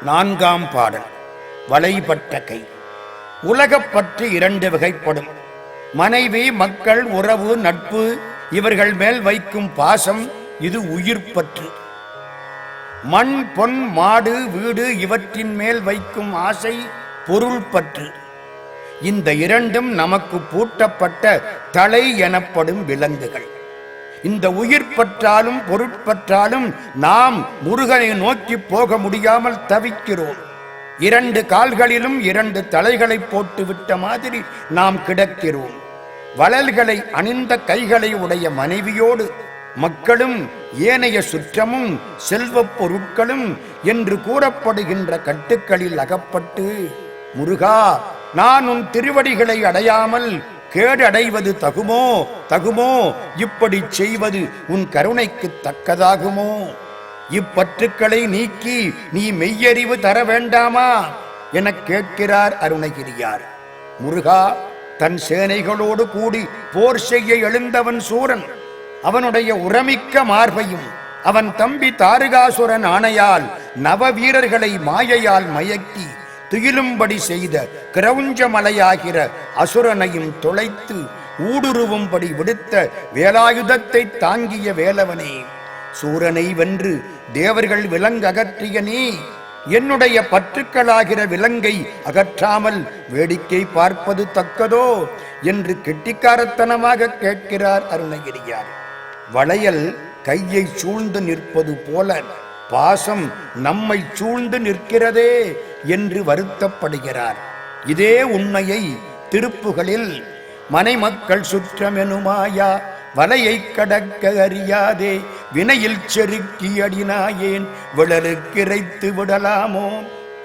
நான்காம் பாடல். வளைபட்ட கை. உலகப்பற்று இரண்டு வகைப்படும். மனைவி, மக்கள், உறவு, நட்பு இவர்கள் மேல் வைக்கும் பாசம் இது உயிர்ப்பற்று. மண், பொன், மாடு, வீடு இவற்றின் மேல் வைக்கும் ஆசை பொருள் பற்று. இந்த இரண்டும் நமக்கு பூட்டப்பட்ட தலை எனப்படும் விலங்குகள். இந்த உயிர் பற்றாலும் பொருட்பற்றாலும் நாம் முருகனை நோக்கி போக முடியாமல் தவிக்கிறோம். இரண்டு கால்களிலும் இரண்டு தலைகளை போட்டுவிட்ட மாதிரி நாம் கிடக்கிறோம். வளல்களை அணிந்த கைகளை உடைய மனைவியோடு மக்களும் ஏனைய சுற்றமும் செல்வப் பொருட்களும் என்று கூறப்படுகின்ற கட்டுக்களில் அகப்பட்டு, முருகா, நான் உன் திருவடிகளை அடையாமல் கேடு அடைவது தகுமோ? இப்படி செய்வது உன் கருணைக்கு தக்கதாகுமோ? இப்பற்றுக்களை நீக்கி நீ மெய்யறிவு தர வேண்டாமா என கேட்கிறார் அருணகிரியார். முருகா, தன் சேனைகளோடு கூடி போர் செய்ய எழுந்தவன் சூரன். அவனுடைய உரமிக்க மார்பையும் அவன் தம்பி தாரகாசுரன் ஆணையால் நவ வீரர்களை மாயையால் மயக்கி துயிலும்படி செய்த கிரௌஞ்ச மலையாகிற அசுரனையும் தொலைத்து ஊடுருவும்படி விடுத்த வேலாயுதத்தை தாங்கிய வேலவனே, சூரனை வென்று தேவர்கள் விலங்ககற்றிய நீ என்னுடைய பற்றுக்களாகிற விலங்கை அகற்றாமல் வேடிக்கை பார்ப்பது தக்கதோ என்று கெட்டிக்காரத்தனமாக கேட்கிறார் அருணகிரியார். வளையல் கையை சூழ்ந்து நிற்பது போல பாசம் நம்மை சூழ்ந்து நிற்கிறதே என்று வருத்தப்படுகிறார். இதே உண்மையை திருப்புகளில் மனைமக்கள் சுற்றமெனுமாயா வலையை கடக்க அறியாதே வினையில் செருக்கி அடினாயேன் விழலுக்கிரைத்து விடலாமோ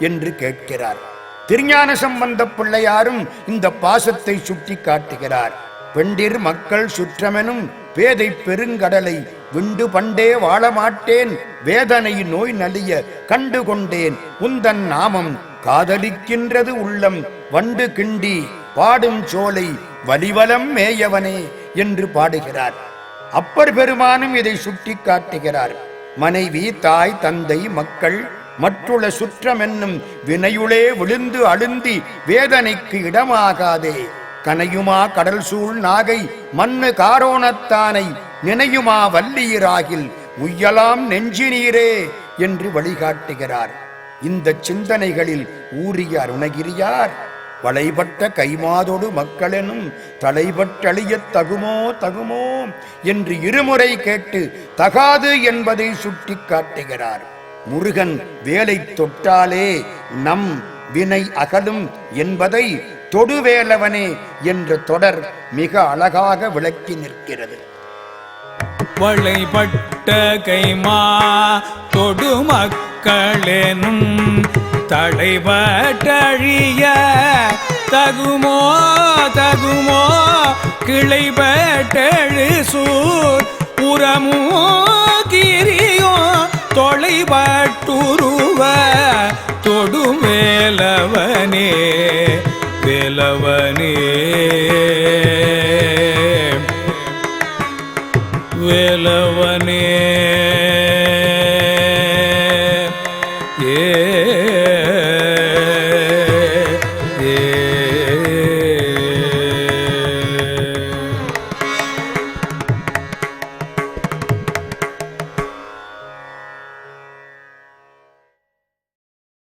என்று கேட்கிறார். திருஞான சம்பந்த பிள்ளையாரும் இந்த பாசத்தை சுட்டி காட்டுகிறார். பெண்டிர் மக்கள் சுற்றமெனும் பேதை பெருங்கடலை விண்டு பண்டே வாழமாட்டேன் வேதனை நோய் நலிய கண்டு கொண்டேன் உந்தன் நாமம் காதலிக்கின்றது உள்ளம் வண்டு கிண்டி பாடும் சோலை வலிவலம் மேயவனே என்று பாடுகிறார். அப்பர் பெருமானும் இதை சுட்டி காட்டுகிறார். மனைவி, தாய், தந்தை, மக்கள் மற்றுள்ள சுற்றம் என்னும் வினையுளே விழுந்து அழுந்தி வேதனைக்கு இடமாகாதே கனையுமா கடல் சூழ் நாகை மண்ணு காரோணத்தானை நினையுமா வல்லியிராகில் உய்யலாம் நெஞ்சினீரே என்று வழிகாட்டுகிறார். இந்த சிந்தனைகளில் ஊறிய அருணகிரியார் வளைபட்ட கைமாதோடு மக்களெனும் தலைபட்டழிய தகுமோ என்று இருமுறை கேட்டு தகாது என்பதை சுட்டி காட்டுகிறார். முருகன் வேலை தொட்டாலே நம் வினை அகலும் என்பதை தொடுவேலவனே என்ற தொடர் மிக அழகாக விளக்கி நிற்கிறது. வளைபட்ட கைமா தொடு மக்களெனும் தடைபட்டழிய தகுமோ கிளைபட்டழு சூர் புறமோ கிரியோ தொலைபட்டுருவ தொடுமேலவனே வேலவனே வேலவனே